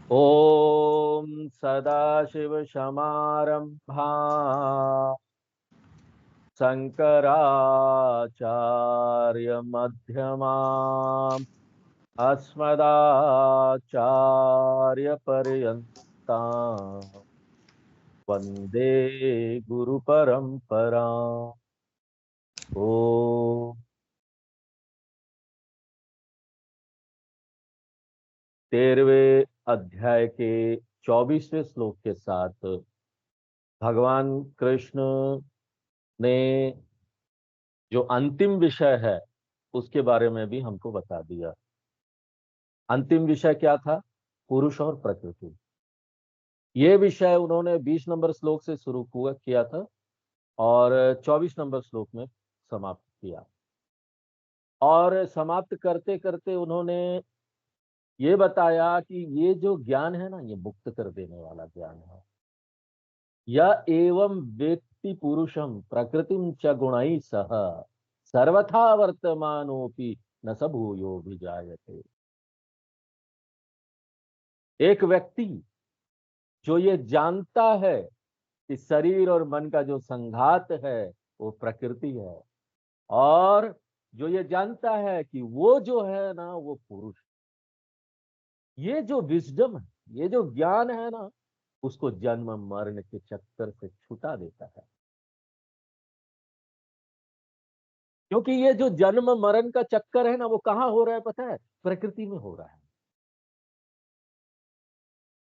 ॐ सदाशिवसमारम्भां शङ्कराचार्यमध्यमाम् अस्मदाचार्यपर्यन्तां वन्दे गुरुपरम्पराम्। ॐ 13वें अध्याय के 24वें श्लोक के साथ भगवान कृष्ण ने जो अंतिम विषय है उसके बारे में भी हमको बता दिया। अंतिम विषय क्या था? पुरुष और प्रकृति। ये विषय उन्होंने 20 नंबर श्लोक से शुरू किया था और 24 नंबर श्लोक में समाप्त किया। और समाप्त करते करते उन्होंने ये बताया कि ये जो ज्ञान है ना, ये मुक्त कर देने वाला ज्ञान है। यह एवं व्यक्ति पुरुषम प्रकृतिम च गुणैः सह सर्वथा वर्तमानोपि न स भूयो भिजायते। एक व्यक्ति जो ये जानता है कि शरीर और मन का जो संघात है वो प्रकृति है, और जो ये जानता है कि वो जो है ना वो पुरुष, ये जो विजडम है, ये जो ज्ञान है ना, उसको जन्म मरण के चक्कर से छुटा देता है। क्योंकि ये जो जन्म मरण का चक्कर है ना, वो कहाँ हो रहा है पता है? प्रकृति में हो रहा है।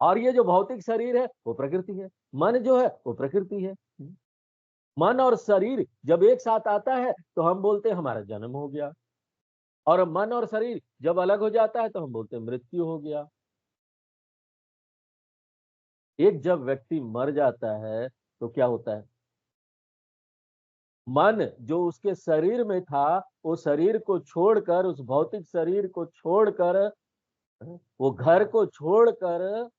और ये जो भौतिक शरीर है वो प्रकृति है, मन जो है वो प्रकृति है। मन और शरीर जब एक साथ आता है तो हम बोलते हैं हमारा जन्म हो गया, और मन और शरीर जब अलग हो जाता है तो हम बोलते हैं मृत्यु हो गया। एक जब व्यक्ति मर जाता है तो क्या होता है? मन जो उसके शरीर में था, वो शरीर को छोड़कर, उस भौतिक शरीर को छोड़कर, वो घर को छोड़कर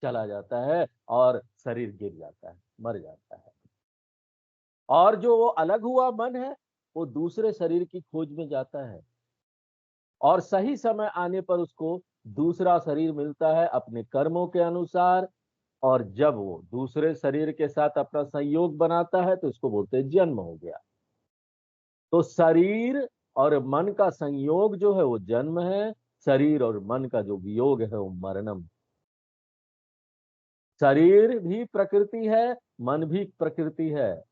चला जाता है और शरीर गिर जाता है, मर जाता है। और जो वो अलग हुआ मन है वो दूसरे शरीर की खोज में जाता है, और सही समय आने पर उसको दूसरा शरीर मिलता है अपने कर्मों के अनुसार। और जब वो दूसरे शरीर के साथ अपना संयोग बनाता है तो इसको बोलते हैं जन्म हो गया। तो शरीर और मन का संयोग जो है वो जन्म है, शरीर और मन का जो वियोग है वो मरणम। शरीर भी प्रकृति है, मन भी प्रकृति है,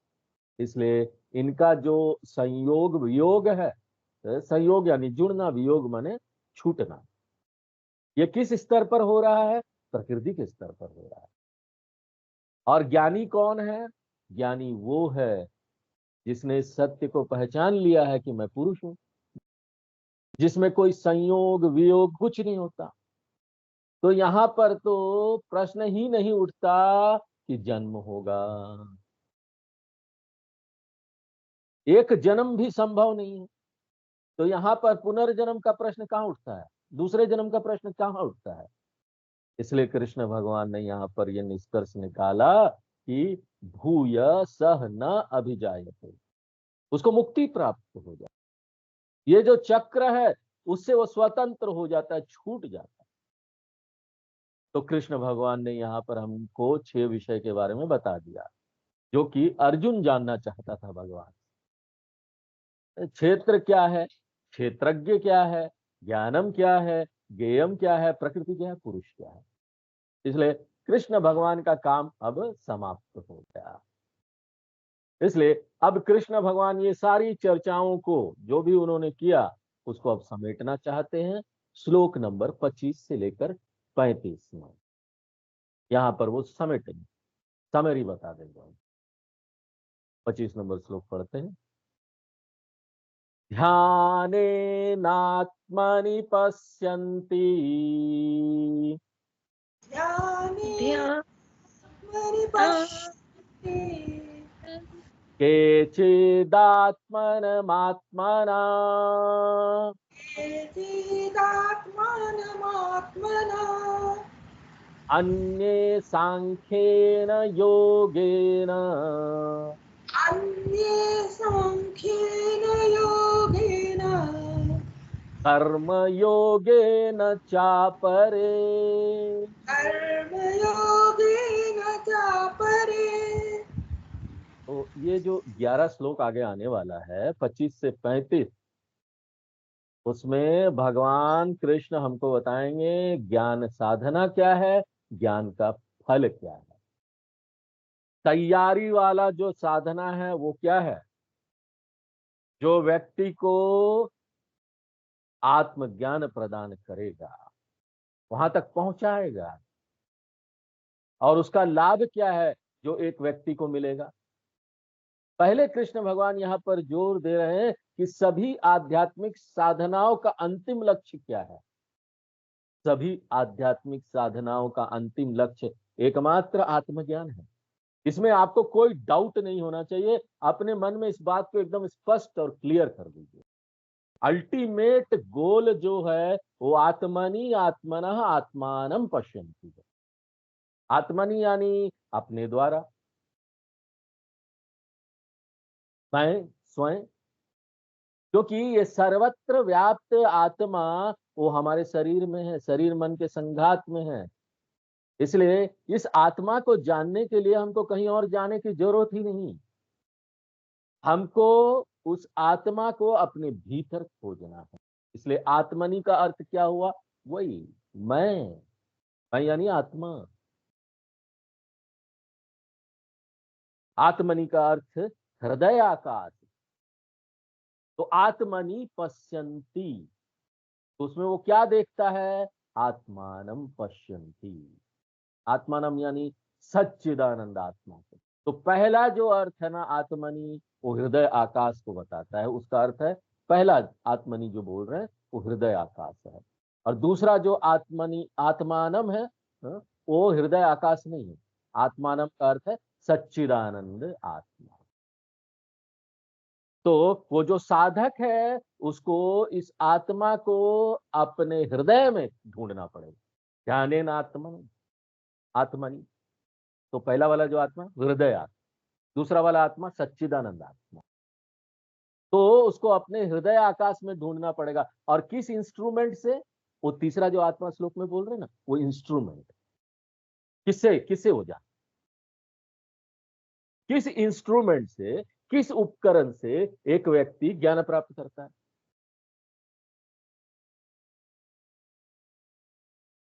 इसलिए इनका जो संयोग वियोग है, संयोग यानी जुड़ना, वियोग माने छूटना, ये किस स्तर पर हो रहा है? प्रकृति के स्तर पर हो रहा है। और ज्ञानी कौन है? ज्ञानी वो है जिसने सत्य को पहचान लिया है कि मैं पुरुष हूं, जिसमें कोई संयोग वियोग कुछ नहीं होता। तो यहां पर तो प्रश्न ही नहीं उठता कि जन्म होगा। एक जन्म भी संभव नहीं है, तो यहां पर पुनर्जन्म का प्रश्न कहां उठता है? दूसरे जन्म का प्रश्न कहां उठता है? इसलिए कृष्ण भगवान ने यहाँ पर यह निष्कर्ष निकाला कि भूय सह न अभिजायते, उसको मुक्ति प्राप्त हो जाए। ये जो चक्र है उससे वो स्वतंत्र हो जाता है, छूट जाता है। तो कृष्ण भगवान ने यहाँ पर हमको 6 विषय के बारे में बता दिया जो कि अर्जुन जानना चाहता था। भगवान, क्षेत्र क्या है, क्षेत्रज्ञ क्या है, ज्ञानम क्या है, ज्ञेयम क्या है, प्रकृति क्या है, पुरुष क्या है। इसलिए कृष्ण भगवान का काम अब समाप्त हो गया। इसलिए अब कृष्ण भगवान ये सारी चर्चाओं को जो भी उन्होंने किया उसको अब समेटना चाहते हैं श्लोक नंबर 25 से लेकर 35 में। यहां पर वो समेटेंगे, समरी बता देंगे। 25 नंबर श्लोक पढ़ते हैं। ध्यानेनात्मनि पश्यन्ति केचिदात्मनमात्मना अन्ये सांख्येन योगेन कर्म योगेन चापरे। तो ये जो 11 श्लोक आगे आने वाला है 25 से 35, उसमें भगवान कृष्ण हमको बताएंगे ज्ञान साधना क्या है, ज्ञान का फल क्या है। तैयारी वाला जो साधना है वो क्या है, जो व्यक्ति को आत्मज्ञान प्रदान करेगा, वहां तक पहुंचाएगा। और उसका लाभ क्या है जो एक व्यक्ति को मिलेगा। पहले कृष्ण भगवान यहाँ पर जोर दे रहे हैं कि सभी आध्यात्मिक साधनाओं का अंतिम लक्ष्य क्या है। सभी आध्यात्मिक साधनाओं का अंतिम लक्ष्य एकमात्र आत्मज्ञान है। इसमें आपको कोई डाउट नहीं होना चाहिए। अपने मन में इस बात को एकदम स्पष्ट और क्लियर कर दीजिए। अल्टीमेट गोल जो है वो आत्मनि आत्मनः आत्मानं पश्यन्ति है। आत्मनि यानी अपने द्वारा, मैं स्वयं, क्योंकि ये सर्वत्र व्याप्त आत्मा वो हमारे शरीर में है, शरीर मन के संघात में है। इसलिए इस आत्मा को जानने के लिए हमको कहीं और जाने की जरूरत ही नहीं। हमको उस आत्मा को अपने भीतर खोजना है। इसलिए आत्मनि का अर्थ क्या हुआ, वही मैं यानी आत्मा। आत्मनि का अर्थ हृदय आकाश। तो आत्मनि पश्यन्ति, तो उसमें वो क्या देखता है, आत्मानम पश्यन्ति। आत्मानम यानी सच्चिदानंद आत्मा को। तो पहला जो अर्थ है ना आत्मनि, वो हृदय आकाश को बताता है। उसका अर्थ है, पहला आत्मनि जो बोल रहे हैं वो हृदय आकाश है। और दूसरा जो आत्मनि आत्मानम है, वो हृदय आकाश नहीं है। आत्मानम का अर्थ है सच्चिदानंद आत्मा। तो वो जो साधक है उसको इस आत्मा को अपने हृदय में ढूंढना पड़ेगा। ध्यानेन आत्मनि, आत्मनि। तो पहला वाला जो आत्मा हृदय आत्मा, दूसरा वाला आत्मा सच्चिदानंद आत्मा। तो उसको अपने हृदय आकाश में ढूंढना पड़ेगा। और किस इंस्ट्रूमेंट से, वो तीसरा जो आत्मा श्लोक में बोल रहे हैं ना, वो इंस्ट्रूमेंट किससे किससे हो जाए, किस इंस्ट्रूमेंट से, किस उपकरण से एक व्यक्ति ज्ञान प्राप्त करता है।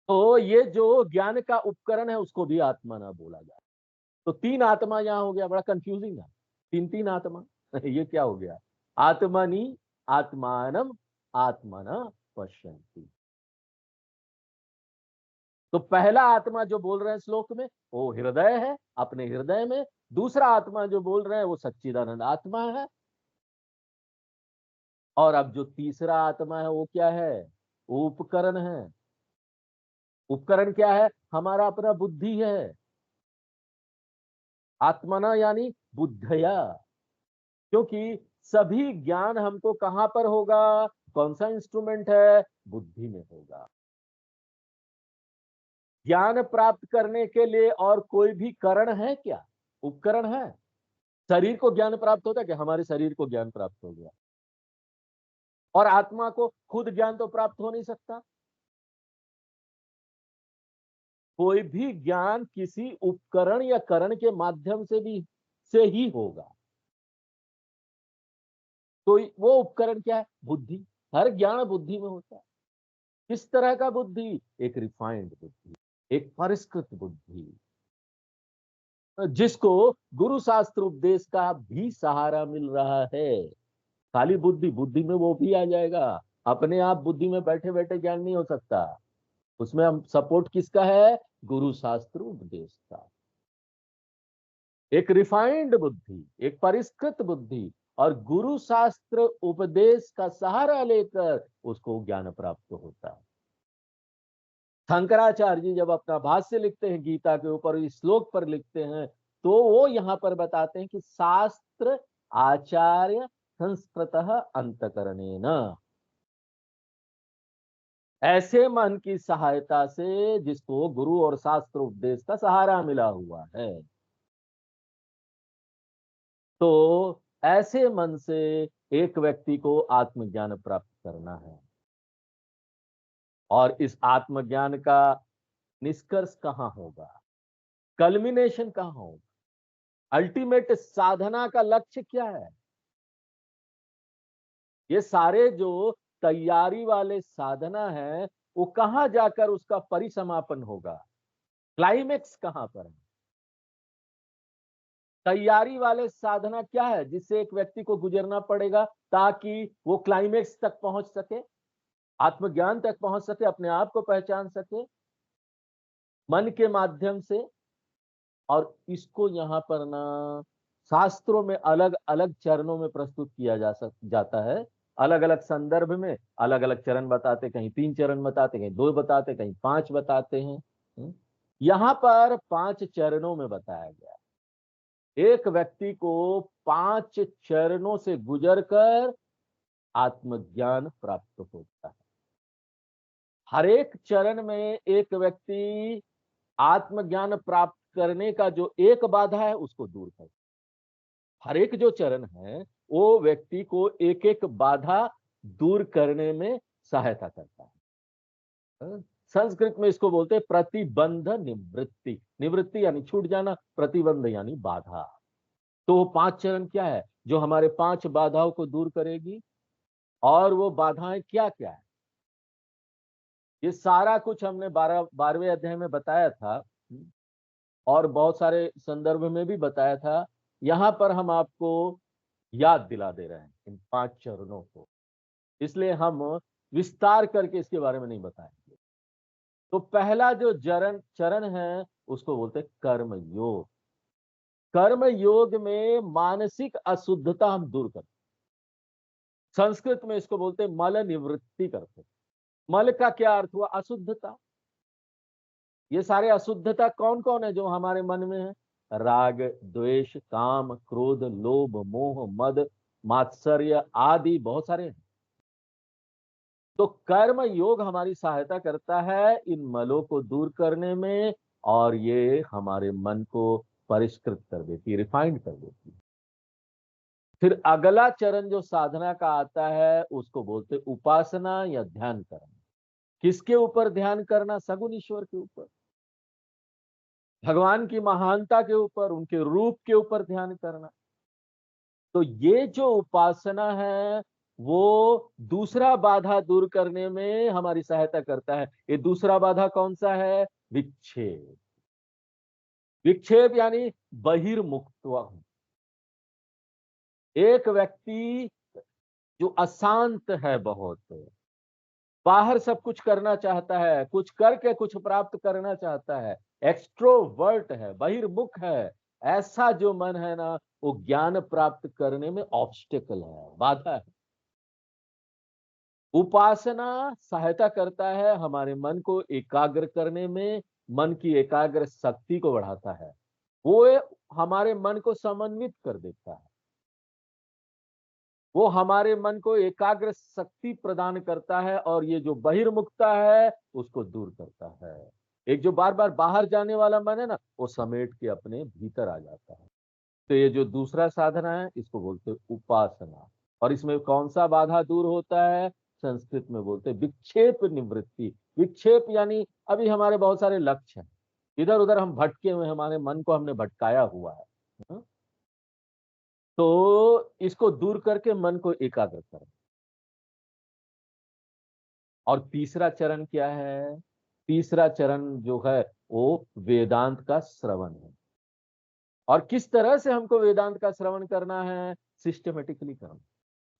तो ये जो ज्ञान का उपकरण है उसको भी आत्मा ना बोला जाए। तो तीन आत्मा यहां हो गया, बड़ा कंफ्यूजिंग है। तीन तीन आत्मा ये क्या हो गया, आत्मनि आत्मानम आत्मना पश्यन्ति। तो पहला आत्मा जो बोल रहे हैं श्लोक में वो हृदय है, अपने हृदय में। दूसरा आत्मा जो बोल रहे हैं वो सच्चिदानंद आत्मा है। और अब जो तीसरा आत्मा है वो क्या है, वो उपकरण है। उपकरण क्या है, हमारा अपना बुद्धि है। आत्मना यानी बुद्धया, क्योंकि सभी ज्ञान हमको कहां पर होगा, कौन सा इंस्ट्रूमेंट है, बुद्धि में होगा। ज्ञान प्राप्त करने के लिए और कोई भी कारण है क्या, उपकरण है। शरीर को ज्ञान प्राप्त होता है कि हमारे शरीर को ज्ञान प्राप्त हो गया, और आत्मा को खुद ज्ञान तो प्राप्त हो नहीं सकता। कोई भी ज्ञान किसी उपकरण या करण के माध्यम से भी से ही होगा। तो वो उपकरण क्या है, बुद्धि। हर ज्ञान बुद्धि में होता है। किस तरह का बुद्धि, एक रिफाइंड बुद्धि, एक परिष्कृत बुद्धि, जिसको गुरु शास्त्र उपदेश का भी सहारा मिल रहा है। खाली बुद्धि, बुद्धि में वो भी आ जाएगा। अपने आप बुद्धि में बैठे बैठे ज्ञान नहीं हो सकता। उसमें हम सपोर्ट किसका है, गुरु शास्त्र उपदेश का। एक रिफाइंड बुद्धि, एक परिष्कृत बुद्धि, और गुरु शास्त्र उपदेश का सहारा लेकर उसको ज्ञान प्राप्त होता है। शंकराचार्य जी जब अपना भाष्य लिखते हैं गीता के ऊपर, इस श्लोक पर लिखते हैं, तो वो यहां पर बताते हैं कि शास्त्र आचार्य संस्कृतः अंतकरणेन, ऐसे मन की सहायता से जिसको गुरु और शास्त्र उपदेश का सहारा मिला हुआ है। तो ऐसे मन से एक व्यक्ति को आत्मज्ञान प्राप्त करना है। और इस आत्मज्ञान का निष्कर्ष कहां होगा, कल्मिनेशन कहां होगा, अल्टीमेट साधना का लक्ष्य क्या है? ये सारे जो तैयारी वाले साधना है, वो कहां जाकर उसका परिसमापन होगा? क्लाइमेक्स कहां पर है? तैयारी वाले साधना क्या है जिससे एक व्यक्ति को गुजरना पड़ेगा ताकि वो क्लाइमेक्स तक पहुंच सके, आत्मज्ञान तक पहुंच सके, अपने आप को पहचान सके मन के माध्यम से। और इसको यहाँ पर ना शास्त्रों में अलग अलग चरणों में प्रस्तुत किया जाता है। अलग अलग संदर्भ में अलग अलग चरण बताते, कहीं 3 चरण बताते, कहीं 2 बताते, कहीं 5 बताते हैं। यहाँ पर 5 चरणों में बताया गया। एक व्यक्ति को 5 चरणों से गुजरकर आत्मज्ञान प्राप्त होता है। हर एक चरण में एक व्यक्ति आत्मज्ञान प्राप्त करने का जो एक बाधा है उसको दूर करता है। हर एक जो चरण है वो व्यक्ति को एक एक बाधा दूर करने में सहायता करता है। संस्कृत में इसको बोलते हैं प्रतिबंध निवृत्ति। निवृत्ति यानी छूट जाना, प्रतिबंध यानी बाधा। तो वो 5 चरण क्या है जो हमारे 5 बाधाओं को दूर करेगी? और वो बाधाएं क्या क्या है? ये सारा कुछ हमने 12वें अध्याय में बताया था और बहुत सारे संदर्भ में भी बताया था। यहाँ पर हम आपको याद दिला दे रहे हैं इन 5 चरणों को, इसलिए हम विस्तार करके इसके बारे में नहीं बताएंगे। तो पहला जो चरण है उसको बोलते हैं कर्म योग। कर्म योग में मानसिक अशुद्धता हम दूर करते, संस्कृत में इसको बोलते हैं मल निवृत्ति करते। मल का क्या अर्थ हुआ? अशुद्धता। ये सारे अशुद्धता कौन कौन है जो हमारे मन में है? राग, द्वेष, काम, क्रोध, लोभ, मोह, मद, मात्सर्य आदि बहुत सारे हैं। तो कर्म योग हमारी सहायता करता है इन मलों को दूर करने में, और ये हमारे मन को परिष्कृत कर देती है, रिफाइंड कर देती है। फिर अगला चरण जो साधना का आता है उसको बोलते उपासना या ध्यान करना। किसके ऊपर ध्यान करना? सगुण ईश्वर के ऊपर, भगवान की महानता के ऊपर, उनके रूप के ऊपर ध्यान करना। तो ये जो उपासना है वो दूसरा बाधा दूर करने में हमारी सहायता करता है। ये दूसरा बाधा कौन सा है? विक्षेप। विक्षेप यानी बहिर्मुखत्व। एक व्यक्ति जो अशांत है, बहुत बाहर सब कुछ करना चाहता है, कुछ करके कुछ प्राप्त करना चाहता है, एक्सट्रोवर्ट है, बहिर्मुख है, ऐसा जो मन है ना वो ज्ञान प्राप्त करने में ऑब्स्टेकल है, बाधा है। उपासना सहायता करता है हमारे मन को एकाग्र करने में, मन की एकाग्र शक्ति को बढ़ाता है, वो हमारे मन को समन्वित कर देता है, वो हमारे मन को एकाग्र शक्ति प्रदान करता है और ये जो बहिर्मुखता है उसको दूर करता है। एक जो बार बार बाहर जाने वाला मन है ना वो समेट के अपने भीतर आ जाता है। तो ये जो दूसरा साधना है इसको बोलते हैं उपासना। और इसमें कौन सा बाधा दूर होता है? संस्कृत में बोलते हैं विक्षेप निवृत्ति। विक्षेप यानी अभी हमारे बहुत सारे लक्ष्य हैं, इधर उधर हम भटके हुए, हमारे मन को हमने भटकाया हुआ है। हाँ? तो इसको दूर करके मन को एकाग्र करें। और तीसरा चरण क्या है? तीसरा चरण जो है वो वेदांत का श्रवण है। और किस तरह से हमको वेदांत का श्रवण करना है? सिस्टमेटिकली करना,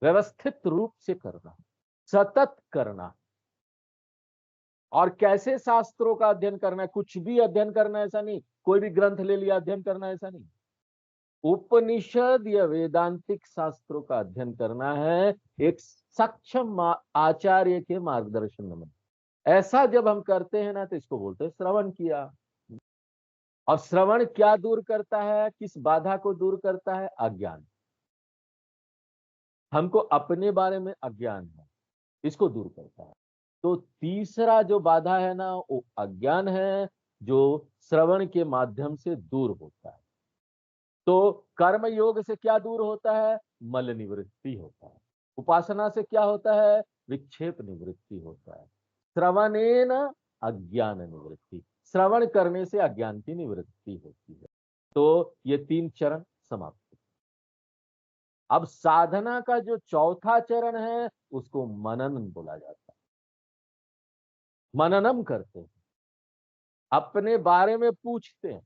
व्यवस्थित रूप से करना, सतत करना। और कैसे शास्त्रों का अध्ययन करना है? कुछ भी अध्ययन करना है ऐसा नहीं, कोई भी ग्रंथ ले लिया अध्ययन करना है ऐसा नहीं। उपनिषद या वेदांतिक शास्त्रों का अध्ययन करना है एक सक्षम आचार्य के मार्गदर्शन में। ऐसा जब हम करते हैं ना तो इसको बोलते हैं श्रवण किया। और श्रवण क्या दूर करता है? किस बाधा को दूर करता है? अज्ञान। हमको अपने बारे में अज्ञान है, इसको दूर करता है। तो तीसरा जो बाधा है ना वो अज्ञान है, जो श्रवण के माध्यम से दूर होता है। तो कर्म योग से क्या दूर होता है? मल निवृत्ति होता है। उपासना से क्या होता है? विक्षेप निवृत्ति होता है। श्रवणेन अज्ञान निवृत्ति, श्रवण करने से अज्ञान की निवृत्ति होती है। तो ये 3 चरण समाप्त। अब साधना का जो चौथा चरण है उसको मनन बोला जाता है। मननम करते हैं, अपने बारे में पूछते हैं,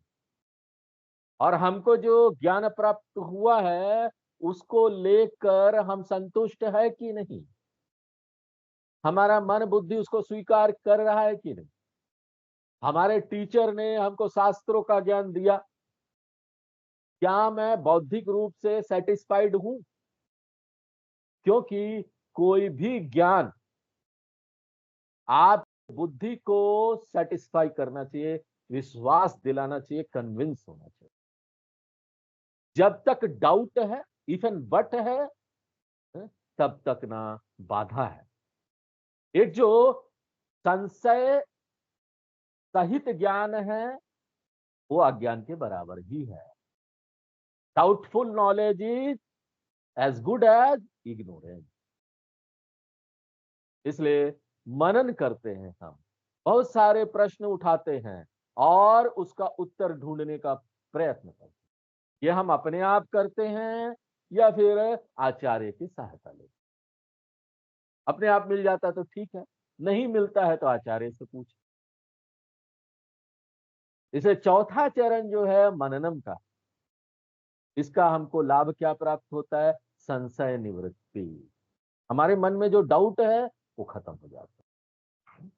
और हमको जो ज्ञान प्राप्त हुआ है उसको लेकर हम संतुष्ट है कि नहीं, हमारा मन बुद्धि उसको स्वीकार कर रहा है कि नहीं, हमारे टीचर ने हमको शास्त्रों का ज्ञान दिया, क्या मैं बौद्धिक रूप से सेटिस्फाइड हूं? क्योंकि कोई भी ज्ञान आप बुद्धि को सेटिस्फाई करना चाहिए, विश्वास दिलाना चाहिए, कन्विंस होना चाहिए। जब तक डाउट है, इफ एंड बट है, तब तक ना बाधा है। एक जो संशय सहित ज्ञान है वो अज्ञान के बराबर ही है। Doubtful knowledge is as good as ignorance. इसलिए मनन करते हैं हम, बहुत सारे प्रश्न उठाते हैं और उसका उत्तर ढूंढने का प्रयत्न करते हैं। ये हम अपने आप करते हैं या फिर आचार्य की सहायता लेते हैं। अपने आप मिल जाता तो ठीक है, नहीं मिलता है तो आचार्य से पूछ। इसे चौथा चरण जो है मननम का, इसका हमको लाभ क्या प्राप्त होता है? संशय निवृत्ति। हमारे मन में जो डाउट है वो खत्म हो जाता है।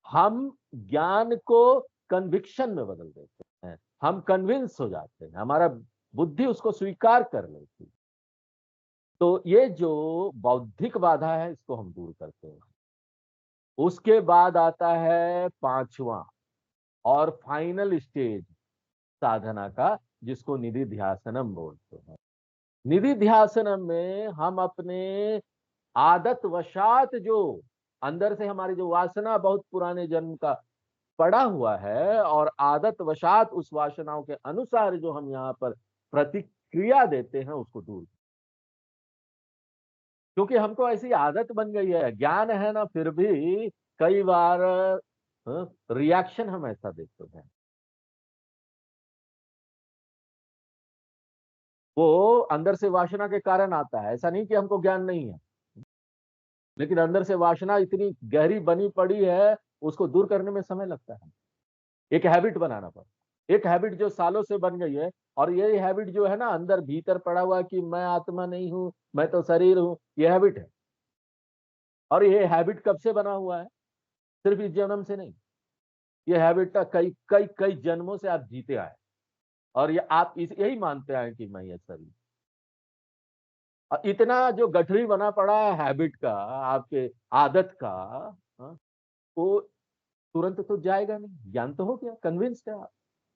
हम ज्ञान को कन्विक्शन में बदल देते हैं, हम कन्विंस हो जाते हैं, हमारा बुद्धि उसको स्वीकार कर लेती है। तो ये जो बौद्धिक बाधा है इसको हम दूर करते हैं। उसके बाद आता है पांचवा और फाइनल स्टेज साधना का, जिसको निधि ध्यासनम बोलते हैं। निधि ध्यासनम में हम अपने आदत वशात जो अंदर से हमारी जो वासना बहुत पुराने जन्म का पड़ा हुआ है, और आदत वशात उस वासनाओं के अनुसार जो हम यहाँ पर प्रतिक्रिया देते हैं उसको दूर। क्योंकि हमको ऐसी आदत बन गई है, ज्ञान है ना, फिर भी कई बार रिएक्शन हम ऐसा देखते हैं। वो अंदर से वासना के कारण आता है, ऐसा नहीं कि हमको ज्ञान नहीं है, लेकिन अंदर से वासना इतनी गहरी बनी पड़ी है, उसको दूर करने में समय लगता है। एक हैबिट बनाना पड़ता, एक हैबिट जो सालों से बन गई है, और ये हैबिट जो है ना अंदर भीतर पड़ा हुआ है कि मैं आत्मा नहीं हूं, मैं तो शरीर हूं, ये हैबिट है। और ये हैबिट कब से बना हुआ है? सिर्फ इस जन्म से नहीं, ये हैबिट का कई कई कई जन्मों से आप जीते आए, और ये आप यही मानते आए कि मैं ये शरीर। और इतना जो गठरी बना पड़ा है हैबिट का, आपके आदत का, हाँ, वो तुरंत तो जाएगा नहीं। ज्ञान तो हो गया, कन्विंस्ड है आप,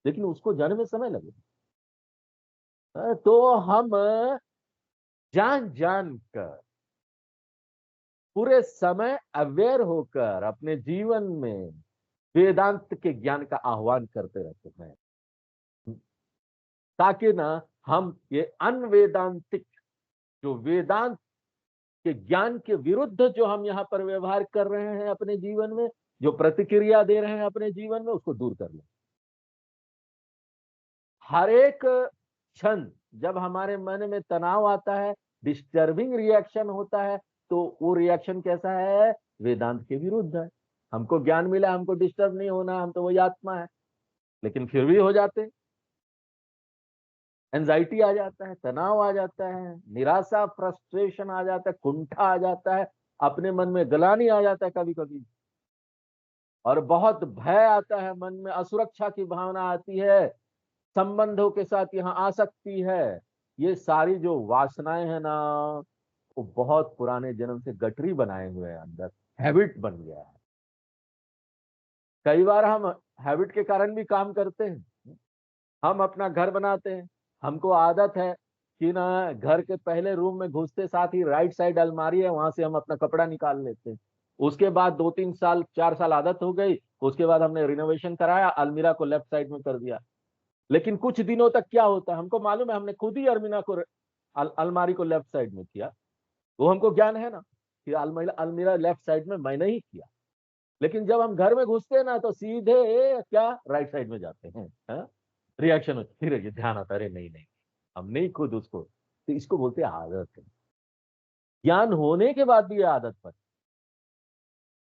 लेकिन उसको जाने में समय लगेगा। तो हम जान जान कर पूरे समय अवेयर होकर अपने जीवन में वेदांत के ज्ञान का आह्वान करते रहते हैं, ताकि ना हम ये अनवेदांतिक जो वेदांत के ज्ञान के विरुद्ध जो हम यहाँ पर व्यवहार कर रहे हैं अपने जीवन में, जो प्रतिक्रिया दे रहे हैं अपने जीवन में, उसको दूर कर लें। हर एक क्षण जब हमारे मन में तनाव आता है, डिस्टर्बिंग रिएक्शन होता है, तो वो रिएक्शन कैसा है? वेदांत के विरुद्ध है। हमको ज्ञान मिला, हमको डिस्टर्ब नहीं होना, हम तो वही आत्मा है, लेकिन फिर भी हो जाते। एंजाइटी आ जाता है, तनाव आ जाता है, निराशा फ्रस्ट्रेशन आ जाता है, कुंठा आ जाता है, अपने मन में ग्लानि आ जाता है कभी कभी, और बहुत भय आता है मन में, असुरक्षा की भावना आती है, संबंधों के साथ यहाँ आ सकती है। ये सारी जो वासनाएं हैं ना, वो बहुत पुराने जन्म से गठरी बनाए हुए हैं, अंदर हैबिट बन गया है। कई बार हम हैबिट के कारण भी काम करते हैं। हम अपना घर बनाते हैं, हमको आदत है कि ना घर के पहले रूम में घुसते साथ ही राइट साइड अलमारी है, वहां से हम अपना कपड़ा निकाल लेते हैं। उसके बाद 2-3 साल 4 साल आदत हो गई, उसके बाद हमने रिनोवेशन कराया, अलमीरा को लेफ्ट साइड में कर दिया। लेकिन कुछ दिनों तक क्या होता है हमको मालूम है, हमने खुद ही अलमीरा को अलमारी को लेफ्ट साइड में किया। वो हमको ज्ञान है ना कि अलमीरा लेफ्ट साइड में मैंने ही किया। लेकिन जब हम घर में घुसते हैं ना तो सीधे क्या राइट साइड में जाते हैं, है? रिएक्शन हो, फिर ये ध्यान आता, अरे नहीं नहीं, हम नहीं खुद उसको, तो इसको बोलते हैं आदत है। ज्ञान होने के बाद भी ये आदत पर,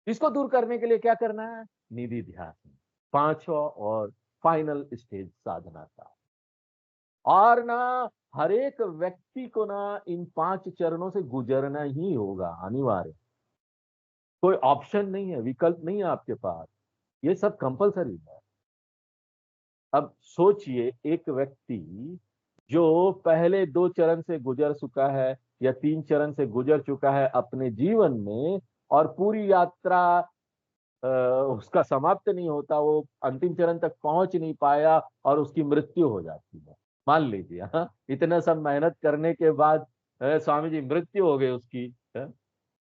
इसको दूर करने के लिए क्या करना है? निधि ध्यान, पांचवा और फाइनल स्टेज साधना का। और ना, हर एक व्यक्ति को ना इन 5 चरणों से गुजरना ही होगा, अनिवार्य। कोई ऑप्शन नहीं है, विकल्प नहीं है आपके पास, ये सब कंपलसरी है। अब सोचिए, एक व्यक्ति जो पहले 2 चरण से गुजर चुका है या 3 चरण से गुजर चुका है अपने जीवन में, और पूरी यात्रा उसका समाप्त नहीं होता, वो अंतिम चरण तक पहुंच नहीं पाया और उसकी मृत्यु हो जाती है। मान लीजिए, हाँ, इतना सब मेहनत करने के बाद स्वामी जी मृत्यु हो गई उसकी,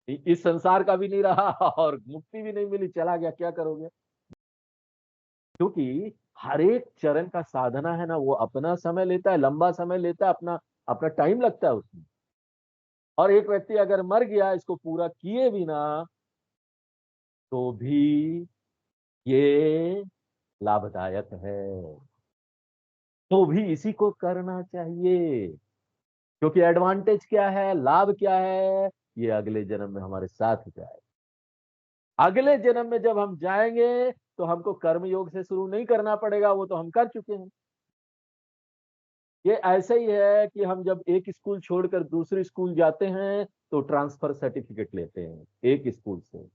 इस संसार का भी नहीं रहा और मुक्ति भी नहीं मिली, चला गया, क्या करोगे? क्योंकि हर एक चरण का साधना है ना, वो अपना समय लेता है, लंबा समय लेता है, अपना अपना टाइम लगता है उसमें। और एक व्यक्ति अगर मर गया इसको पूरा किए बिना, तो भी ये लाभदायक है, तो भी इसी को करना चाहिए। क्योंकि एडवांटेज क्या है, लाभ क्या है? ये अगले जन्म में हमारे साथ जाए। अगले जन्म में जब हम जाएंगे तो हमको कर्म योग से शुरू नहीं करना पड़ेगा, वो तो हम कर चुके हैं। ये ऐसे ही है कि हम जब एक स्कूल छोड़कर दूसरे स्कूल जाते हैं तो ट्रांसफर सर्टिफिकेट लेते हैं एक स्कूल से।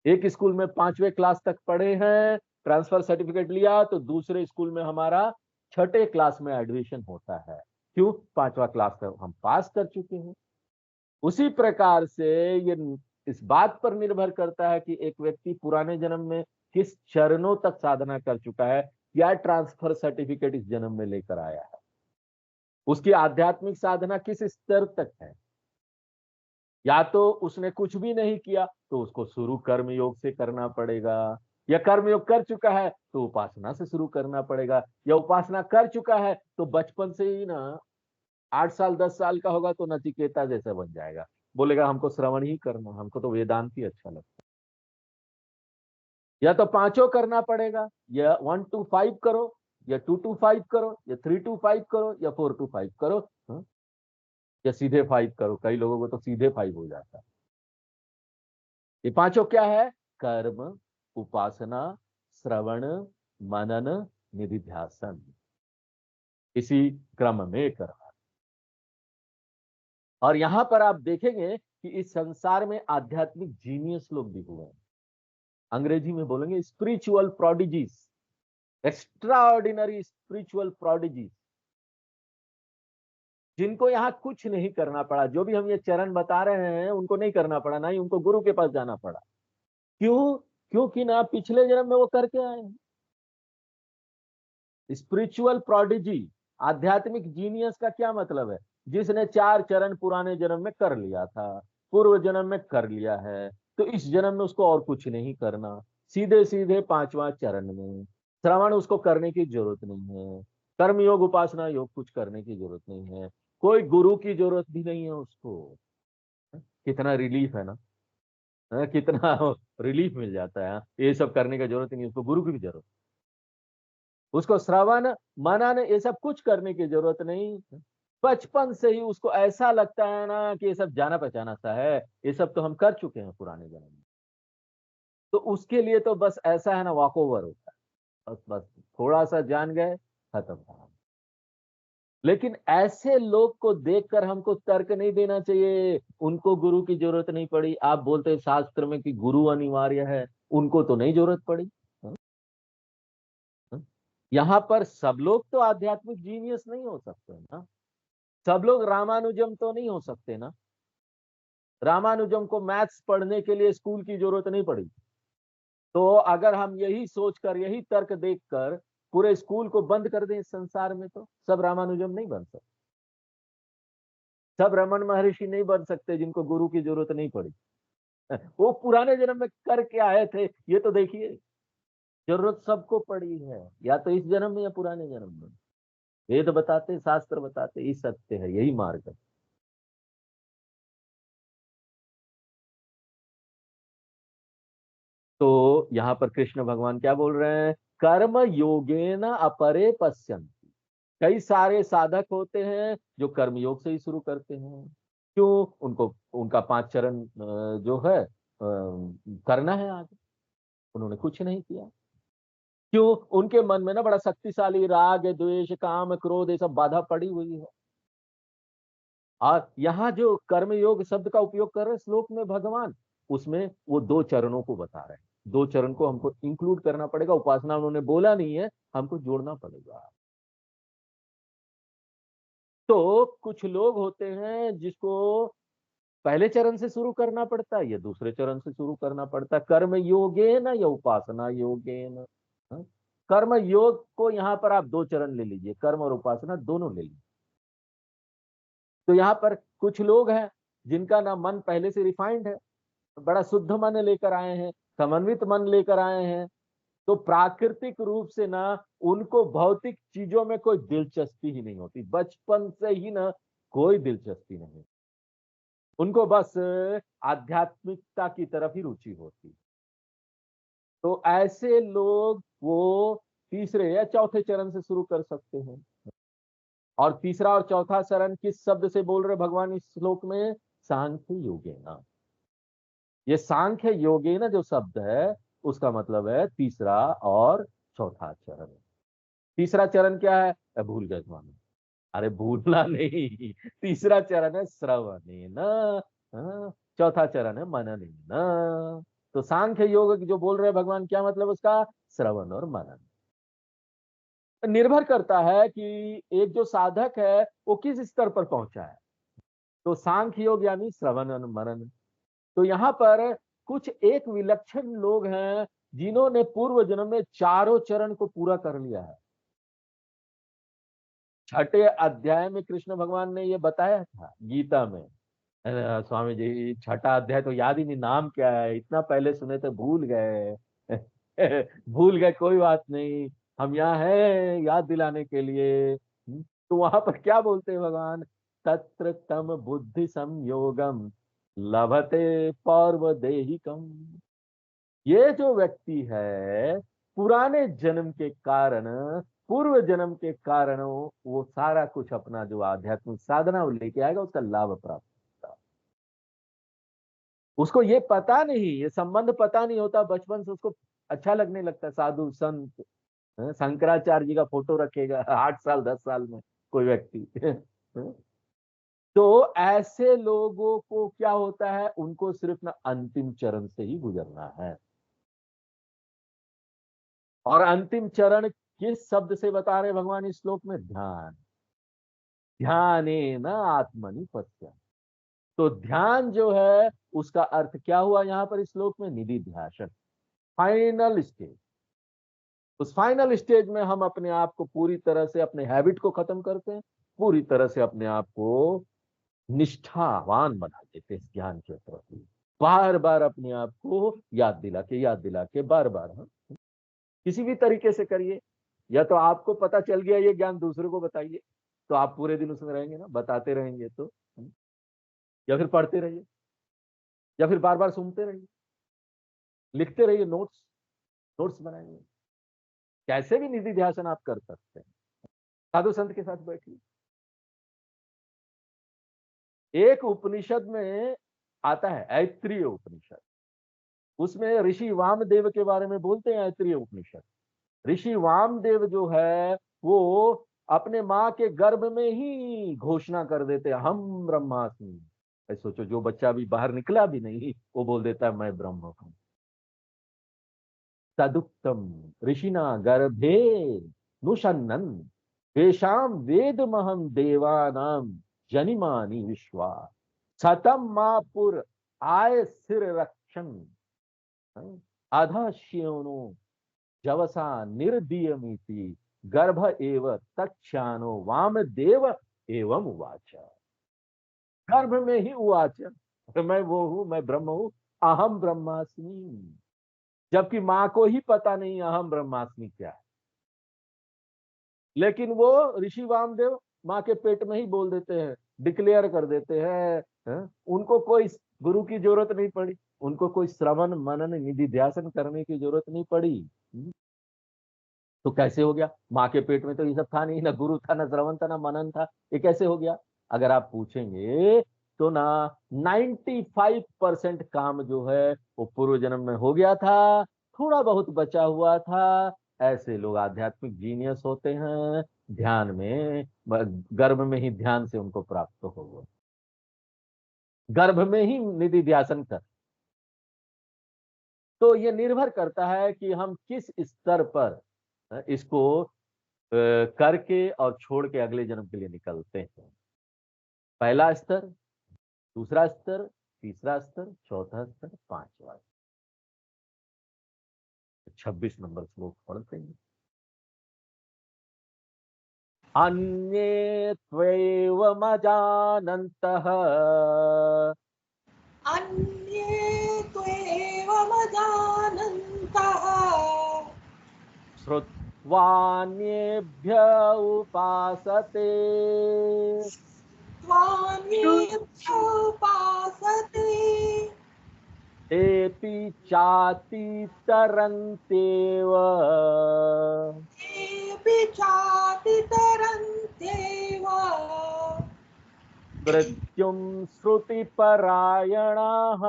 एक स्कूल में 5वें क्लास तक पढ़े हैं, ट्रांसफर सर्टिफिकेट लिया तो दूसरे स्कूल में हमारा 6ठे क्लास में एडमिशन होता है। क्यों? 5वां क्लास तक हम पास कर चुके हैं। उसी प्रकार से ये इस बात पर निर्भर करता है कि एक व्यक्ति पुराने जन्म में किस चरणों तक साधना कर चुका है, या ट्रांसफर सर्टिफिकेट इस जन्म में लेकर आया है, उसकी आध्यात्मिक साधना किस स्तर तक है। या तो उसने कुछ भी नहीं किया तो उसको शुरू कर्म योग से करना पड़ेगा, या कर्म योग कर चुका है तो उपासना से शुरू करना पड़ेगा, या उपासना कर चुका है तो बचपन से ही ना 8 साल 10 साल का होगा तो नचिकेता जैसा बन जाएगा, बोलेगा हमको श्रवण ही करना, हमको तो वेदांत ही अच्छा लगता है। या तो पांचों करना पड़ेगा, या 1 to 5 करो, या 2 to 5 करो, या 3 to 5 करो, या 4 to 5 करो, हाँ? या सीधे 5 करो, कई लोगों को तो सीधे 5 हो जाता है। ये पांचों क्या है? कर्म, उपासना, श्रवण, मनन, निधिध्यासन, इसी क्रम में करना। और यहां पर आप देखेंगे कि इस संसार में आध्यात्मिक जीनियस लोग भी हुए हैं, अंग्रेजी में बोलेंगे spiritual prodigies, extra ordinary spiritual prodigies, जिनको यहाँ कुछ नहीं करना पड़ा। जो भी हम ये चरण बता रहे हैं उनको नहीं करना पड़ा, ना ही उनको गुरु के पास जाना पड़ा। क्यों? क्योंकि ना पिछले जन्म में वो करके आए हैं। स्पिरिचुअल प्रोडिजी, आध्यात्मिक जीनियस का क्या मतलब है? जिसने 4 चरण पुराने जन्म में कर लिया था, पूर्व जन्म में कर लिया है, तो इस जन्म में उसको और कुछ नहीं करना, सीधे सीधे 5वां चरण में श्रवण उसको करने की जरूरत नहीं है, कर्म योग उपासना योग कुछ करने की जरूरत नहीं है, कोई गुरु की जरूरत भी नहीं है उसको। कितना रिलीफ है ना, कितना रिलीफ मिल जाता है। ये सब करने की जरूरत ही नहीं, उसको गुरु की भी जरूरत, उसको श्रवण मनन ये सब कुछ करने की जरूरत नहीं। बचपन से ही उसको ऐसा लगता है ना कि ये सब जाना पहचाना सा है, ये सब तो हम कर चुके हैं पुराने जन्म में, तो उसके लिए तो बस ऐसा है ना, वॉक ओवर होता है, बस बस थोड़ा सा जान गए, खत्म कहानी। लेकिन ऐसे लोग को देखकर हमको तर्क नहीं देना चाहिए, उनको गुरु की जरूरत नहीं पड़ी। आप बोलते हैं शास्त्र में कि गुरु अनिवार्य है, उनको तो नहीं जरूरत पड़ी। हाँ? हाँ? यहाँ पर सब लोग तो आध्यात्मिक जीनियस नहीं हो सकते ना, सब लोग रामानुजम तो नहीं हो सकते ना। रामानुजम को मैथ्स पढ़ने के लिए स्कूल की जरूरत नहीं पड़ी। तो अगर हम यही सोचकर, यही तर्क देखकर पूरे स्कूल को बंद कर दें इस संसार में, तो सब रामानुजम नहीं बन सकते, सब रमन महर्षि नहीं बन सकते जिनको गुरु की जरूरत नहीं पड़ी। वो पुराने जन्म में करके आए थे, ये तो देखिए। जरूरत सबको पड़ी है, या तो इस जन्म में या पुराने जन्म में। वेद बताते, शास्त्र बताते, ये सत्य है, यही मार्ग है। तो यहाँ पर कृष्ण भगवान क्या बोल रहे हैं? कर्म योगेन अपरे पश्यन्, कई सारे साधक होते हैं जो कर्मयोग से ही शुरू करते हैं। क्यों? उनको उनका 5 चरण जो है करना है आगे, उन्होंने कुछ नहीं किया। क्यों? उनके मन में ना बड़ा शक्तिशाली राग, द्वेष, काम, क्रोध ये सब बाधा पड़ी हुई है। और यहाँ जो कर्मयोग शब्द का उपयोग कर रहे हैं श्लोक में भगवान, उसमें वो 2 चरणों को बता रहे हैं। 2 चरण को हमको इंक्लूड करना पड़ेगा। उपासना उन्होंने बोला नहीं है, हमको जोड़ना पड़ेगा। तो कुछ लोग होते हैं जिसको पहले चरण से शुरू करना पड़ता है, या दूसरे चरण से शुरू करना पड़ता है। कर्म योगेन या उपासना योगेन। हाँ? कर्म योग को यहाँ पर आप 2 चरण ले लीजिए, कर्म और उपासना दोनों ले लीजिए। तो यहाँ पर कुछ लोग हैं जिनका ना मन पहले से रिफाइंड है, बड़ा शुद्ध मन लेकर आए हैं, समन्वित मन लेकर आए हैं। तो प्राकृतिक रूप से ना उनको भौतिक चीजों में कोई दिलचस्पी ही नहीं होती, बचपन से ही ना कोई दिलचस्पी नहीं। उनको बस आध्यात्मिकता की तरफ ही रुचि होती। तो ऐसे लोग वो तीसरे या चौथे चरण से शुरू कर सकते हैं। और तीसरा और चौथा चरण किस शब्द से बोल रहे भगवान इस श्लोक में? सांख्य योगेन। ये सांख्य योगेन जो शब्द है उसका मतलब है तीसरा और चौथा चरण। तीसरा चरण क्या है? भूल गए तुम्हारे। अरे भूलना नहीं, तीसरा चरण है श्रवणेन, हाँ, चौथा चरण है मननेन। तो सांख्य योग जो बोल रहे हैं भगवान, क्या मतलब उसका? श्रवण और मनन। निर्भर करता है कि एक जो साधक है वो किस स्तर पर पहुंचा है। तो सांख्य योग यानी श्रवण और मनन। तो यहाँ पर कुछ एक विलक्षण लोग हैं जिन्होंने पूर्व जन्म में चारों चरण को पूरा कर लिया है। छठे अध्याय में कृष्ण भगवान ने ये बताया था गीता में। स्वामी जी छठा अध्याय तो याद ही नहीं, नाम क्या है, इतना पहले सुने थे भूल गए। भूल गए, कोई बात नहीं, हम यहाँ हैं याद दिलाने के लिए। तो वहां पर क्या बोलते हैं भगवान? तत्र तम बुद्धि संयोगम लभते पौर्व देहिकम। ये जो व्यक्ति है पुराने जन्म के कारण, पूर्व जन्म के कारण वो सारा कुछ अपना जो आध्यात्मिक साधना वो लेके आएगा, उसका लाभ प्राप्त होगा। उसको ये पता नहीं, ये संबंध पता नहीं होता, बचपन से उसको अच्छा लगने लगता है साधु संत। शंकराचार्य जी का फोटो रखेगा 8 साल 10 साल में कोई व्यक्ति। तो ऐसे लोगों को क्या होता है, उनको सिर्फ ना अंतिम चरण से ही गुजरना है। और अंतिम चरण किस शब्द से बता रहे भगवान इस श्लोक में? ध्यान। ध्यानेन आत्मनि पश्यन्। तो ध्यान जो है उसका अर्थ क्या हुआ यहाँ पर इस श्लोक में? निधिध्यासन, फाइनल स्टेज। उस फाइनल स्टेज में हम अपने आप को पूरी तरह से, अपने हैबिट को खत्म करते हैं, पूरी तरह से अपने आप को निष्ठावान बना देते हैं इस ज्ञान के प्रति। बार बार अपने आप को याद दिला के बार बार हम किसी भी तरीके से करिए। या तो आपको पता चल गया ये ज्ञान, दूसरे को बताइए, तो आप पूरे दिन उसमें रहेंगे ना, बताते रहेंगे तो। या फिर पढ़ते रहिए, या फिर बार बार सुनते रहिए, लिखते रहिए, नोट्स नोट्स बनाइए। कैसे भी निधि ध्यान आप कर सकते हैं। साधु संत के साथ बैठिए। एक उपनिषद में आता है ऐत्रेय उपनिषद, उसमें ऋषि वामदेव के बारे में बोलते हैं। ऐत्रेय उपनिषद, ऋषि वामदेव जो है वो अपने माँ के गर्भ में ही घोषणा कर देते हैं, हम ब्रह्मास्मि। सोचो, जो बच्चा अभी बाहर निकला भी नहीं वो बोल देता है मैं ब्रह्म हूं। तदुक्तम ऋषिना गर्भे नुषन्नन तेषाम वेदमहं देवानां जनिमानि विश्वा सतम मापुर आय सिर रक्षण अधश्योनो जवसा निर्दीयमिति गर्भ एव तक्षानो वामदेव एवं उवाच। गर्भ में ही उवाच, मैं वो हूं, मैं ब्रह्म हूं, अहम ब्रह्मास्मि। जबकि माँ को ही पता नहीं अहम ब्रह्मास्मि क्या है, लेकिन वो ऋषि वामदेव माँ के पेट में ही बोल देते हैं, डिक्लेयर कर देते हैं। उनको कोई गुरु की जरूरत नहीं पड़ी, उनको कोई श्रवण मनन निधि ध्यान करने की जरूरत नहीं पड़ी। तो कैसे हो गया? माँ के पेट में तो ये सब था नहीं, ना गुरु था, ना श्रवण था, ना मनन था, ये कैसे हो गया? अगर आप पूछेंगे तो ना 95% काम जो है वो पूर्व जन्म में हो गया था, थोड़ा बहुत बचा हुआ था। ऐसे लोग आध्यात्मिक जीनियस होते हैं, ध्यान में, गर्भ में ही ध्यान से उनको प्राप्त हो गया, गर्भ में ही निधि ध्यासन कर। तो ये निर्भर करता है कि हम किस स्तर पर इसको करके और छोड़ के अगले जन्म के लिए निकलते हैं। पहला स्तर, दूसरा स्तर, तीसरा स्तर, चौथा स्तर, पांचवा। 26 नंबर श्लोक पढ़ते हैं। अन्ये त्वेवमजानन्तः अन्ये त्वेवमजानन्तः श्रुत्वान्येभ्य उपासते त्वान्येभ्योपासते तेऽपि चातितरन्त्येव तेऽपि चातितरन्त्येव मृत्युं श्रुतिपरायणाः।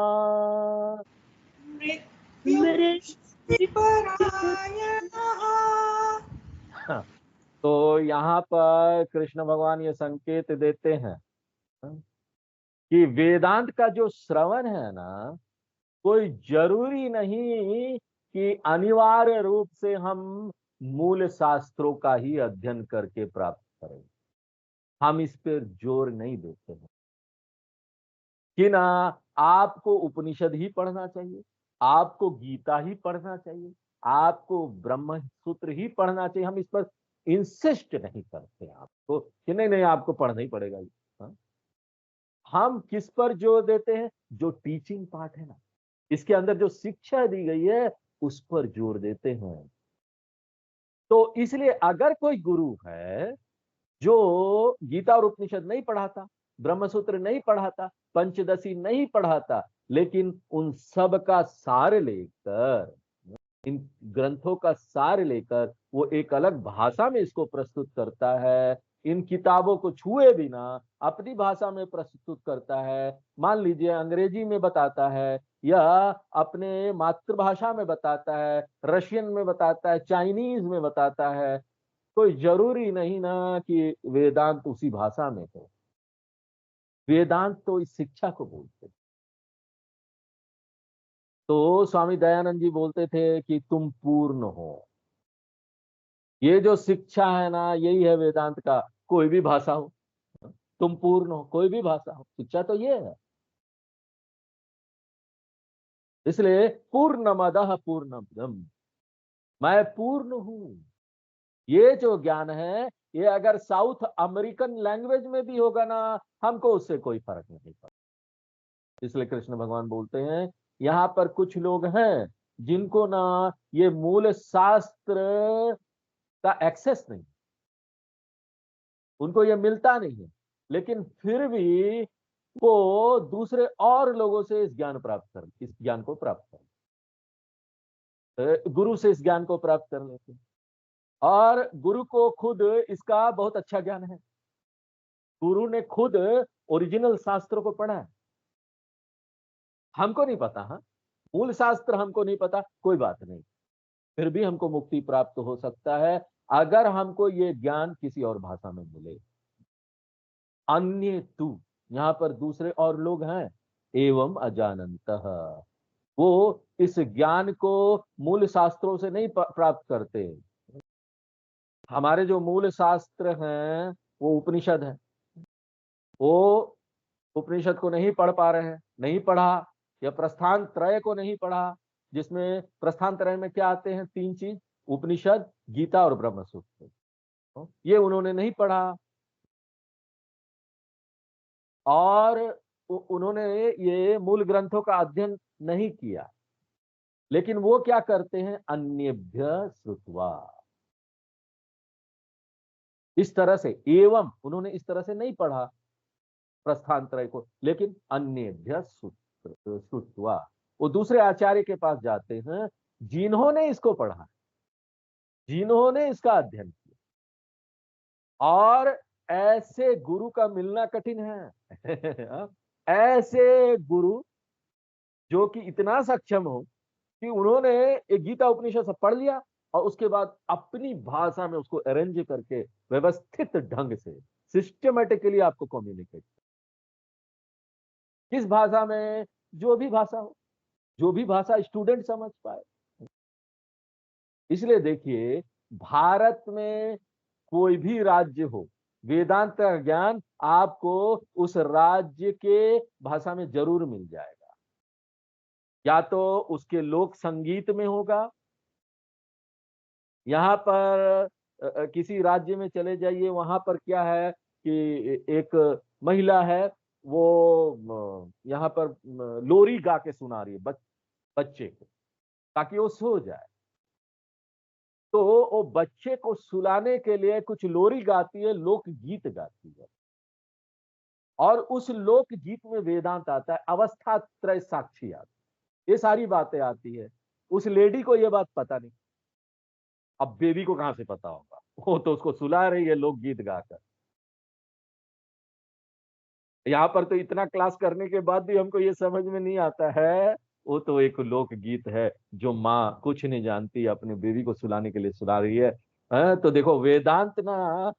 मृत्युं स्मृतिपरायणः। तो यहाँ पर कृष्ण भगवान ये संकेत देते हैं कि वेदांत का जो श्रवण है ना, कोई जरूरी नहीं कि अनिवार्य रूप से हम मूल शास्त्रों का ही अध्ययन करके प्राप्त करें। हम इस पर जोर नहीं देते हैं कि ना आपको उपनिषद ही पढ़ना चाहिए, आपको गीता ही पढ़ना चाहिए, आपको ब्रह्म सूत्र ही पढ़ना चाहिए। हम इस पर इंसिस्ट नहीं करते आपको कि नहीं नहीं आपको पढ़ना ही पड़ेगा ये। हाँ? हम किस पर जोर देते हैं? जो टीचिंग पार्ट है ना, इसके अंदर जो शिक्षा दी गई है उस पर जोर देते हैं। तो इसलिए अगर कोई गुरु है जो गीता और उपनिषद नहीं पढ़ाता, ब्रह्मसूत्र नहीं पढ़ाता, पंचदशी नहीं पढ़ाता, लेकिन उन सब का सार लेकर, इन ग्रंथों का सार लेकर वो एक अलग भाषा में इसको प्रस्तुत करता है, इन किताबों को छुए बिना अपनी भाषा में प्रस्तुत करता है, मान लीजिए अंग्रेजी में बताता है या अपने मातृभाषा में बताता है, रशियन में बताता है, चाइनीज में बताता है, कोई जरूरी नहीं ना कि वेदांत उसी भाषा में हो। वेदांत तो इस शिक्षा को बोलते। तो स्वामी दयानंद जी बोलते थे कि तुम पूर्ण हो। ये जो शिक्षा है ना, यही है वेदांत का। कोई भी भाषा हो, तुम पूर्ण हो, कोई भी भाषा हो, शिक्षा तो ये है। इसलिए पूर्णमदः पूर्णमिदम्, मैं पूर्ण हूं। ये जो ज्ञान है, ये अगर साउथ अमेरिकन लैंग्वेज में भी होगा ना, हमको उससे कोई फर्क नहीं पड़ता। इसलिए कृष्ण भगवान बोलते हैं यहाँ पर कुछ लोग हैं जिनको ना ये मूल शास्त्र का एक्सेस नहीं, उनको ये मिलता नहीं है, लेकिन फिर भी वो दूसरे और लोगों से इस ज्ञान को प्राप्त कर, गुरु से इस ज्ञान को प्राप्त कर लेते हैं। और गुरु को खुद इसका बहुत अच्छा ज्ञान है। गुरु ने खुद ओरिजिनल शास्त्रों को पढ़ा है। हमको नहीं पता, हाँ, मूल शास्त्र हमको नहीं पता, कोई बात नहीं, फिर भी हमको मुक्ति प्राप्त हो सकता है अगर हमको ये ज्ञान किसी और भाषा में मिले। अन्य तू, यहाँ पर दूसरे और लोग हैं, एवं अजानन्तः, वो इस ज्ञान को मूल शास्त्रों से नहीं प्राप्त करते। हमारे जो मूल शास्त्र हैं वो उपनिषद है, वो उपनिषद को नहीं पढ़ पा रहे हैं, नहीं पढ़ा, या प्रस्थान त्रय को नहीं पढ़ा, जिसमें प्रस्थान त्रय में क्या आते हैं? 3 चीज, उपनिषद, गीता और ब्रह्म सूत्र, ये उन्होंने नहीं पढ़ा। और उन्होंने ये मूल ग्रंथों का अध्ययन नहीं किया, लेकिन वो क्या करते हैं? अन्येभ्य श्रुत्वा, इस तरह से। एवं उन्होंने इस तरह से नहीं पढ़ा प्रस्थानत्रय को, लेकिन अन्येभ्य श्रुत्वा, वो दूसरे आचार्य के पास जाते हैं जिन्होंने इसको पढ़ा, जिन्होंने इसका अध्ययन किया। और ऐसे गुरु का मिलना कठिन है। ऐसे गुरु जो कि इतना सक्षम हो कि उन्होंने एक गीता उपनिषद सब पढ़ लिया और उसके बाद अपनी भाषा में उसको अरेंज करके व्यवस्थित ढंग से सिस्टमेटिकली आपको कम्युनिकेट, किस भाषा में, जो भी भाषा हो, जो भी भाषा स्टूडेंट समझ पाए। इसलिए देखिए, भारत में कोई भी राज्य हो, वेदांत का ज्ञान आपको उस राज्य के भाषा में जरूर मिल जाएगा। या तो उसके लोक संगीत में होगा, यहाँ पर किसी राज्य में चले जाइए, वहां पर क्या है कि एक महिला है, वो यहाँ पर लोरी गा के सुना रही है बच्चे को, ताकि वो सो जाए। तो वो बच्चे को सुलाने के लिए कुछ लोरी गाती है, लोक गीत गाती है, और उस लोक गीत में वेदांत आता है, अवस्था त्रय साक्षी आती है, ये सारी बातें आती है। उस लेडी को ये बात पता नहीं, अब बेबी को कहां से पता होगा, वो तो उसको सुला रही है लोक गीत गाकर। यहाँ पर तो इतना क्लास करने के बाद भी हमको ये समझ में नहीं आता है, वो तो एक लोक गीत है जो माँ कुछ नहीं जानती अपने बेबी को सुलाने के लिए सुला रही है। तो देखो वेदांत ना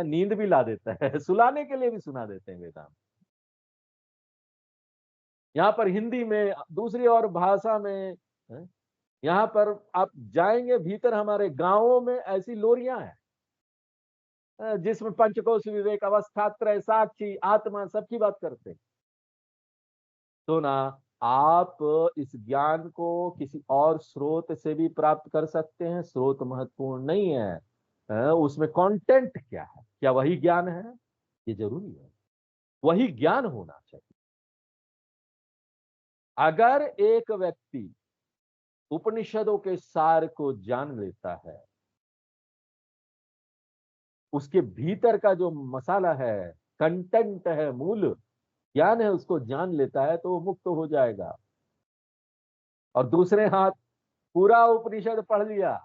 नींद भी ला देता है, सुलाने के लिए भी सुना देते हैं वेदांत। यहाँ पर हिंदी में, दूसरी और भाषा में, यहाँ पर आप जाएंगे भीतर हमारे गांवों में ऐसी लोरियां हैं जिसमें पंचकोश विवेक, अवस्था त्रय साक्षी, आत्मा सबकी बात करते हैं। तो ना आप इस ज्ञान को किसी और स्रोत से भी प्राप्त कर सकते हैं, स्रोत महत्वपूर्ण नहीं है, उसमें कंटेंट क्या है, क्या वही ज्ञान है, ये जरूरी है, वही ज्ञान होना चाहिए। अगर एक व्यक्ति उपनिषदों के सार को जान लेता है, उसके भीतर का जो मसाला है, कंटेंट है, मूल ज्ञान है, उसको जान लेता है, तो वो मुक्त हो जाएगा। और दूसरे हाथ पूरा उपनिषद पढ़ लिया,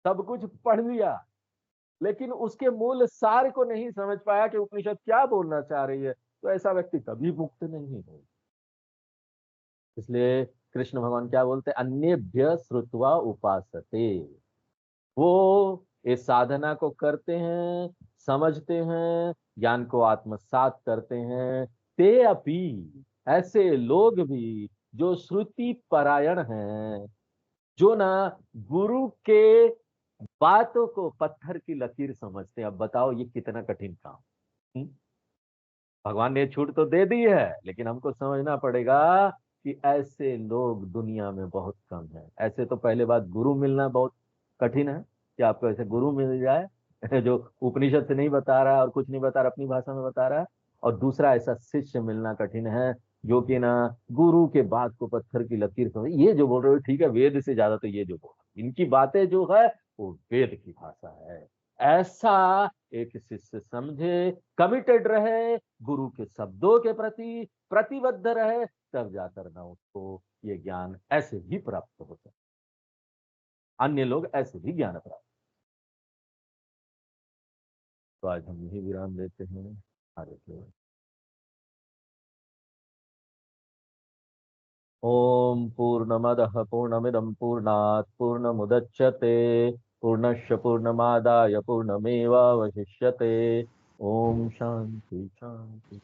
सब कुछ पढ़ लिया, लेकिन उसके मूल सार को नहीं समझ पाया कि उपनिषद क्या बोलना चाह रही है, तो ऐसा व्यक्ति कभी मुक्त नहीं हो। इसलिए कृष्ण भगवान क्या बोलते हैं, अन्येभ्य श्रुत्वा उपासते। वो इस साधना को करते हैं, समझते हैं, ज्ञान को आत्मसात करते हैं। ते अपि, ऐसे लोग भी जो श्रुति परायण हैं, जो ना गुरु के बातों को पत्थर की लकीर समझते हैं। अब बताओ ये कितना कठिन काम। हम्म? भगवान ने छूट तो दे दी है, लेकिन हमको समझना पड़ेगा कि ऐसे लोग दुनिया में बहुत कम है। ऐसे तो पहले बात गुरु मिलना बहुत कठिन है, कि आपको ऐसे गुरु मिल जाए जो उपनिषद से नहीं बता रहा है और कुछ नहीं बता रहा, अपनी भाषा में बता रहा है। और दूसरा, ऐसा शिष्य मिलना कठिन है जो कि ना गुरु के बात को पत्थर की लकीर समझ। ये जो बोल रहे हो ठीक है, वेद से ज्यादा तो ये जो बोल रहे हो, इनकी बातें जो है वो वेद की भाषा है। ऐसा एक शिष्य समझे, कमिटेड रहे, गुरु के शब्दों के प्रति प्रतिबद्ध रहे, तब जाकर ना उसको ये ज्ञान ऐसे ही प्राप्त हो सकता। अन्य लोग ऐसे ही ज्ञान प्राप्त। तो आज हम यही विराम देते हैं। हरे कृष्ण। ओम पूर्णमदः पूर्णमिदं पूर्णात् पूर्णमुदच्यते पूर्णस्य पूर्णमादाय पूर्णमेवावशिष्यते। ओम शांति शांति।